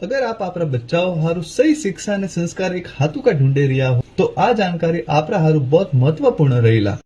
अगर आप आपरा बच्चाओं हारू सही शिक्षा ने संस्कार एक हाथू का ढूंढे रिया हो तो आ जानकारी आपरा हारू बहुत महत्वपूर्ण रहेला।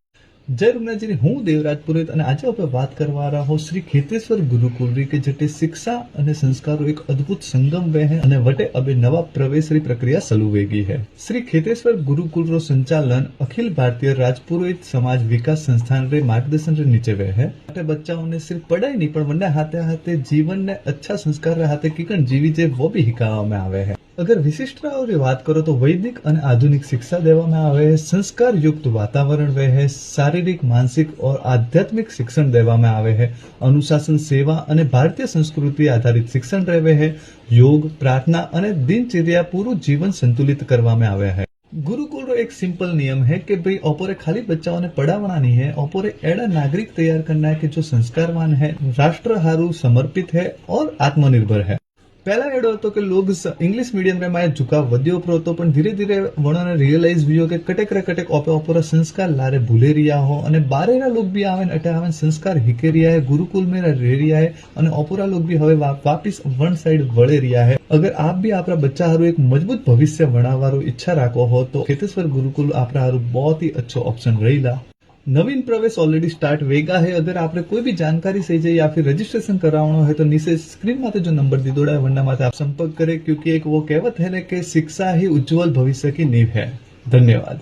जय रुग्णाजी, हूँ देवराज पुरोहित અને આજે આપણે વાત કરવા રહ્યા શ્રી ખેતેશ્વર ગુરુકુલ કે જટે શિક્ષા અને સંસ્કારો એક અદ્ભુત સંગમ વહે અને વટે અબે નવા પ્રવેશની પ્રક્રિયા ચાલુ વેગી है। श्री खेतेश्वर गुरुकुल रो संचालन अखिल भारतीय राजपुरोहित समाज विकास संस्थान रे मार्गदर्शन रे नीचे वे है। बच्चाओं ने सिर्फ पढ़ाई नहीं पर वन्ने हाथे हाथे जीवन ने अच्छा संस्कार रे हाथे कीकण जीवी जे वो भी हिकावा में आवे है। अगर विशिष्टताओं की बात करो तो वैदिक और आधुनिक शिक्षा देवा में आवे है, संस्कार युक्त वातावरण वे है, शारीरिक मानसिक और आध्यात्मिक शिक्षण देवा में आवे है, अनुशासन सेवा और भारतीय संस्कृति आधारित शिक्षण रहे है, योग प्रार्थना और दिनचर्या पूरू जीवन संतुलित करवा में आवे है। गुरुकुल रो एक सिंपल नियम है कि भाई ओपोरे खाली बच्चाओं ने पढ़ावना नहीं है, ओपोरे एड़ा नागरिक तैयार करना है कि जो संस्कारवान है, राष्ट्र हारू समर्पित है और आत्मनिर्भर है। पहला एडो तो कि लोग इंग्लिश मीडियम रे माय झुकाव वध्यो पर तो पण धीरे धीरे वणोने रियलाइज हुयो कि कटेक रे कटेक ओपे ओपोरा संस्कार लारे भूले रिया हो अने बारेना लोग भी आवे अटे आवे संस्कार हिके रिया है, गुरुकुल में रही रिया है अने ओपोरा लोग भी हवे वापिस वन साइड वळे रिया है। अगर आप भी आपरा बच्चा हारू एक मजबूत भविष्य बनावारो इच्छा राखो हो तो खेतेश्वर गुरुकुल आपरा हारू बहुत ही अच्छो ऑप्शन रहीला। नवीन प्रवेश ऑलरेडी स्टार्ट वेगा है। अगर आपने कोई भी जानकारी चाहिए या फिर रजिस्ट्रेशन करावनो है तो नीचे स्क्रीन माते जो नंबर दीदोड़ा है वन्ना माते आप संपर्क करें, क्योंकि एक वो कहवत है ना कि शिक्षा ही उज्जवल भविष्य की नींव है। धन्यवाद।